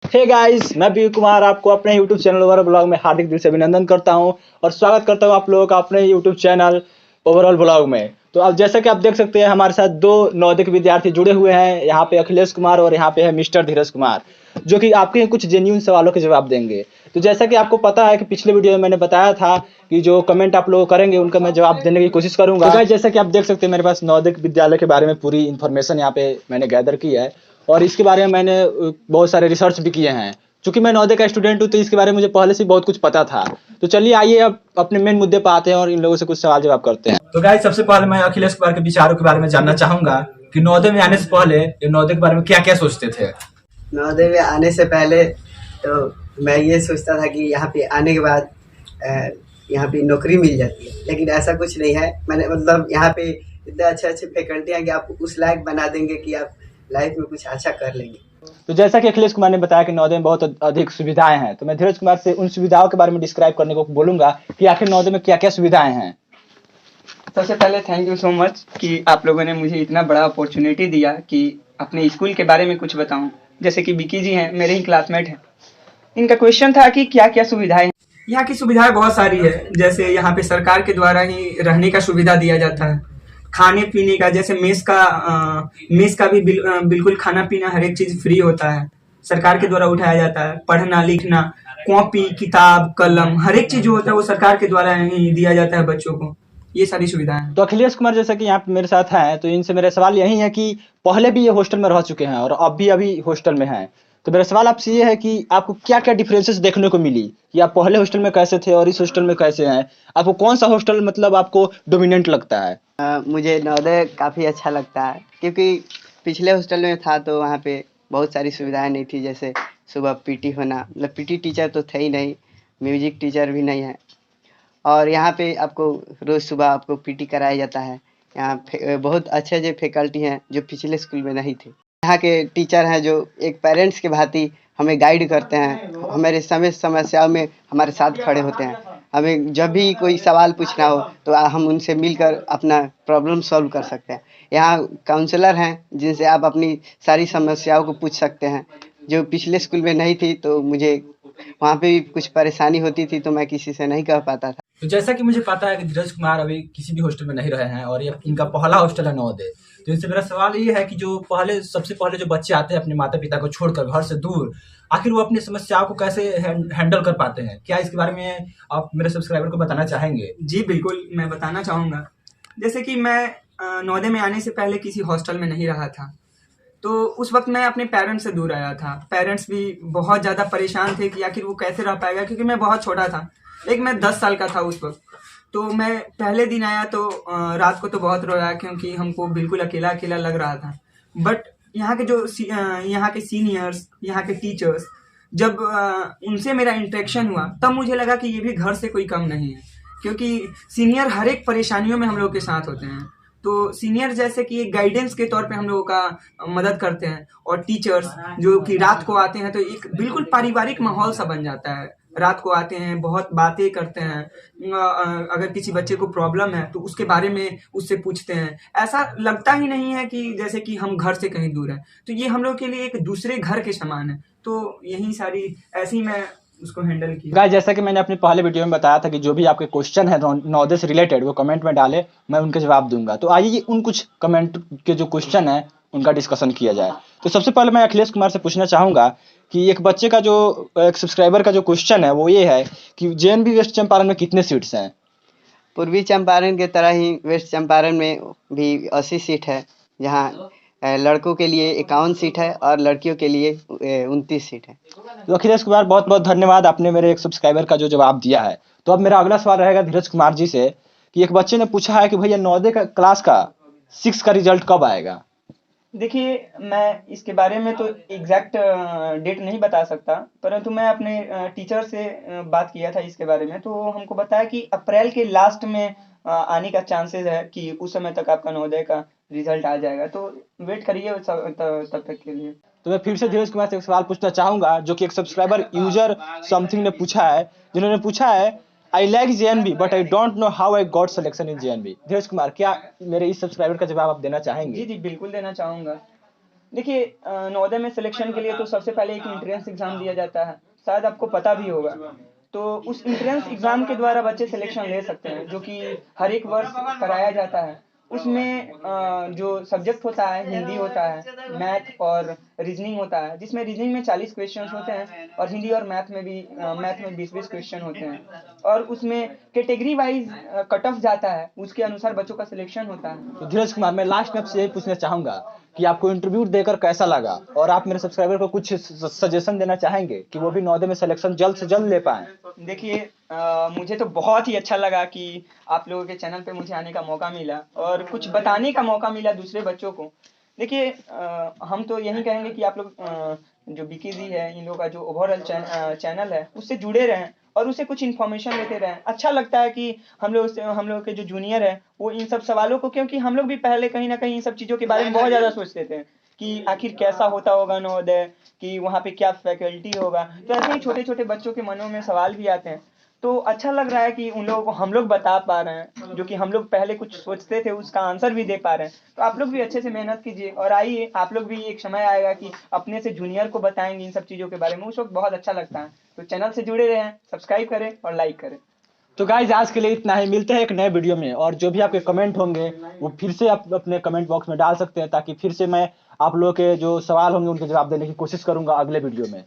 Hey guys, मैं P Kumar आपको अपने YouTube चैनल ओवरऑल ब्लॉग में हार्दिक दिल से अभिनंदन करता हूं और स्वागत करता हूं आप लोगों का अपने YouTube चैनल ओवरऑल ब्लॉग में। तो अब जैसा कि आप देख सकते हैं हमारे साथ दो नवोदय के विद्यार्थी जुड़े हुए हैं। यहाँ पे अखिलेश कुमार और यहाँ पे है मिस्टर धीरज कुमार, जो कि आपके कुछ जेन्युइन सवालों के जवाब देंगे। तो जैसा कि आपको पता है कि पिछले वीडियो में मैंने बताया था कि जो कमेंट आप लोग करेंगे उनका मैं जवाब देने की कोशिश करूंगा। तो गाइस, जैसा कि आप देख सकते हैं मेरे पास नवोदय विद्यालय के बारे में पूरी इन्फॉर्मेशन यहाँ पे मैंने गैदर की है और इसके बारे में मैंने बहुत सारे रिसर्च भी किए हैं। चूंकि मैं नवोदय का स्टूडेंट हूँ तो इसके बारे में मुझे पहले से बहुत कुछ पता था। तो चलिए आइए अब अपने मेन मुद्दे पर आते हैं और इन लोगों से कुछ सवाल जवाब करते हैं। तो गाइस, सबसे पहले मैं अखिलेश कुमार के विचारों के बारे में जानना चाहूंगा कि नवोदय में आने से पहले ये नवोदय के बारे में क्या क्या सोचते थे। नवोदय में आने से पहले तो मैं ये सोचता था कि यहाँ पे आने के बाद यहाँ पे नौकरी मिल जाती है, लेकिन ऐसा कुछ नहीं है। मैंने मतलब यहाँ पे इतने अच्छे अच्छे फैकल्टी हैं कि आपको उस लायक बना देंगे कि आप लाइफ में कुछ अच्छा कर लेंगे। तो जैसा कि अखिलेश कुमार ने बताया कि नवोदय में बहुत अधिक सुविधाएं हैं, तो मैं धीरज कुमार से उन सुविधाओं के बारे में डिस्क्राइब करने को बोलूंगा कि आखिर नवोदय में क्या क्या सुविधाएं हैं। सबसे पहले थैंक यू सो मच कि आप लोगों ने मुझे इतना बड़ा अपॉर्चुनिटी दिया कि अपने स्कूल के बारे में कुछ बताऊं। जैसे कि विकी जी हैं, मेरे ही क्लासमेट हैं। इनका क्वेश्चन था कि क्या क्या सुविधाएं। यहाँ की सुविधाएं बहुत सारी है। जैसे यहाँ पे सरकार के द्वारा ही रहने का सुविधा दिया जाता है, खाने पीने का, जैसे मेस का भी बिल्कुल खाना पीना हर एक चीज फ्री होता है, सरकार के द्वारा उठाया जाता है। पढ़ना लिखना, कॉपी किताब कलम हर एक चीज जो होता है वो सरकार के द्वारा ही दिया जाता है बच्चों को। ये सारी सुविधाएं। तो अखिलेश कुमार जैसा कि यहाँ पे मेरे साथ हैं, तो इनसे मेरा सवाल यही है कि पहले भी ये हॉस्टल में रह चुके हैं और अब भी अभी हॉस्टल में हैं। तो मेरा सवाल आपसे ये है कि आपको क्या क्या डिफरेंसेस देखने को मिली कि आप पहले हॉस्टल में कैसे थे और इस हॉस्टल में कैसे हैं। आपको कौन सा हॉस्टल मतलब आपको डोमिनेंट लगता है। मुझे नवोदय काफ़ी अच्छा लगता है क्योंकि पिछले हॉस्टल में था तो वहाँ पे बहुत सारी सुविधाएं नहीं थी। जैसे सुबह पीटी होना, मतलब पीटी टीचर तो थे ही नहीं, म्यूजिक टीचर भी नहीं है। और यहाँ पे आपको रोज़ सुबह आपको पीटी कराया जाता है। यहाँ बहुत अच्छे अच्छे फैकल्टी हैं जो पिछले स्कूल में नहीं थे। यहाँ के टीचर हैं जो एक पेरेंट्स के भांति हमें गाइड करते हैं, हमारे समस्याओं में हमारे साथ खड़े होते हैं। हमें जब भी कोई सवाल पूछना हो तो हम उनसे मिलकर अपना प्रॉब्लम सॉल्व कर सकते हैं। यहाँ काउंसलर हैं जिनसे आप अपनी सारी समस्याओं को पूछ सकते हैं, जो पिछले स्कूल में नहीं थी। तो मुझे वहाँ पे भी कुछ परेशानी होती थी तो मैं किसी से नहीं कह पाता था। तो जैसा कि मुझे पता है कि धीरज कुमार अभी किसी भी हॉस्टल में नहीं रहे हैं और ये इनका पहला हॉस्टल है नवोदय। तो इनसे मेरा सवाल ये है कि जो सबसे पहले जो बच्चे आते हैं अपने माता पिता को छोड़कर घर से दूर, आखिर वो अपनी समस्याओं को कैसे हैंडल कर पाते हैं। क्या इसके बारे में आप मेरे सब्सक्राइबर को बताना चाहेंगे। जी बिल्कुल, मैं बताना चाहूँगा। जैसे कि मैं नवोदय में आने से पहले किसी हॉस्टल में नहीं रहा था, तो उस वक्त मैं अपने पेरेंट्स से दूर आया था। पेरेंट्स भी बहुत ज़्यादा परेशान थे कि आखिर वो कैसे रह पाएगा, क्योंकि मैं बहुत छोटा था। एक मैं 10 साल का था उस वक्त। तो मैं पहले दिन आया तो रात को तो बहुत रोया क्योंकि हमको बिल्कुल अकेला अकेला लग रहा था। बट यहाँ के यहाँ के सीनियर्स, यहाँ के टीचर्स, जब उनसे मेरा इंटरेक्शन हुआ तब मुझे लगा कि ये भी घर से कोई कम नहीं है, क्योंकि सीनियर हर एक परेशानियों में हम लोग के साथ होते हैं। तो सीनियर जैसे कि एक गाइडेंस के तौर पे हम लोगों का मदद करते हैं, और टीचर्स जो कि रात को आते हैं तो एक बिल्कुल पारिवारिक माहौल सा बन जाता है। रात को आते हैं, बहुत बातें करते हैं। अगर किसी बच्चे को प्रॉब्लम है तो उसके बारे में उससे पूछते हैं। ऐसा लगता ही नहीं है कि जैसे कि हम घर से कहीं दूर हैं। तो ये हम लोग के लिए एक दूसरे घर के समान है। तो यही सारी ऐसे ही मैं उसको हैंडल किया। गाइस, जैसा कि मैंने अपने पहले वीडियो में बताया था कि जो भी आपके क्वेश्चन है नवोदय से रिलेटेड वो कमेंट में डाले, मैं उनके जवाब दूंगा। तो आइए उन कुछ कमेंट के जो क्वेश्चन है उनका डिस्कशन किया जाए। तो सबसे पहले मैं अखिलेश कुमार से पूछना चाहूंगा कि एक बच्चे का जो एक सब्सक्राइबर का जो क्वेश्चन है वो ये है कि जेएनबी वेस्ट चंपारण में कितने सीट्स हैं। पूर्वी चंपारण के तरह ही वेस्ट चंपारण में भी 80 सीट है, जहाँ लड़कों के लिए 51 सीट है और लड़कियों के लिए 29 सीट है। तो अखिलेश कुमार, बहुत बहुत धन्यवाद, आपने मेरे एक सब्सक्राइबर का जो जवाब दिया है। तो अब मेरा अगला सवाल रहेगा धीरज कुमार जी से कि एक बच्चे ने पूछा है कि भैया नवोदय का क्लास का 6 का रिजल्ट कब आएगा। देखिए, मैं इसके बारे में तो एग्जैक्ट डेट नहीं बता सकता, परंतु मैं अपने टीचर से बात किया था इसके बारे में, तो हमको बताया कि अप्रैल के लास्ट में आने का चांसेस है कि उस समय तक आपका नवोदय का रिजल्ट आ जाएगा। तो वेट करिए तब तक के लिए। तो मैं फिर से धीरज कुमार से एक सवाल पूछना चाहूंगा जो कि एक सब्सक्राइबर यूजर समथिंग ने पूछा है, जिन्होंने पूछा है I like JNV but I don't know how I got selection in JNV. Dheeraj Kumar, क्या मेरे इस सब्सक्राइबर का जवाब आप देना चाहेंगे। जी जी बिल्कुल देना चाहूँगा। देखिए नवोदय में सिलेक्शन के लिए तो सबसे पहले एक एंट्रेंस एग्जाम दिया जाता है, शायद आपको पता भी होगा। तो उस एंट्रेंस एग्जाम के द्वारा बच्चे सिलेक्शन ले सकते हैं, जो कि हर एक वर्ष कराया जाता है। उसमें जो सब्जेक्ट होता है हिंदी होता है, मैथ और रीजनिंग होता है, जिसमें रीजनिंग में 40 क्वेश्चंस होते हैं और हिंदी और मैथ में 20-20 क्वेश्चन होते हैं। और उसमें कैटेगरी वाइज कट ऑफ जाता है, उसके अनुसार बच्चों का सिलेक्शन होता है। तो धीरज कुमार, मैं लास्ट में आपसे यही पूछना चाहूंगा कि आपको इंटरव्यू देकर कैसा लगा, और आप मेरे सब्सक्राइबर को कुछ सजेशन देना चाहेंगे कि वो भी नवोदय में सिलेक्शन जल्द से जल्द ले पाए। देखिए मुझे तो बहुत ही अच्छा लगा कि आप लोगों के चैनल पे मुझे आने का मौका मिला और कुछ बताने का मौका मिला दूसरे बच्चों को। देखिए हम तो यही कहेंगे कि आप लोग जो बीके जी है, इन लोगों का जो ओवरऑल चैनल है उससे जुड़े रहें और उससे कुछ इन्फॉर्मेशन लेते रहें। अच्छा लगता है कि हम लोग के जो जूनियर है वो इन सब सवालों को, क्योंकि हम लोग भी पहले कहीं ना कहीं इन सब चीज़ों के बारे में बहुत ज़्यादा सोचते थे कि आखिर कैसा होता होगा नवोदय, कि वहाँ पे क्या फैकल्टी होगा। तो ऐसे ही छोटे छोटे बच्चों के मनों में सवाल भी आते हैं। तो अच्छा लग रहा है कि उन लोगों को हम लोग बता पा रहे हैं, जो कि हम लोग पहले कुछ सोचते थे उसका आंसर भी दे पा रहे हैं। तो आप लोग भी अच्छे से मेहनत कीजिए और आइए, आप लोग भी एक समय आएगा कि अपने से जूनियर को बताएंगे इन सब चीज़ों के बारे में, उस वक्त बहुत अच्छा लगता है। तो चैनल से जुड़े रहें, सब्सक्राइब करें और लाइक करें। तो गाइज आज के लिए इतना ही, मिलते हैं एक नए वीडियो में। और जो भी आपके कमेंट होंगे वो फिर से आप अपने कमेंट बॉक्स में डाल सकते हैं, ताकि फिर से मैं आप लोगों के जो सवाल होंगे उनके जवाब देने की कोशिश करूंगा अगले वीडियो में।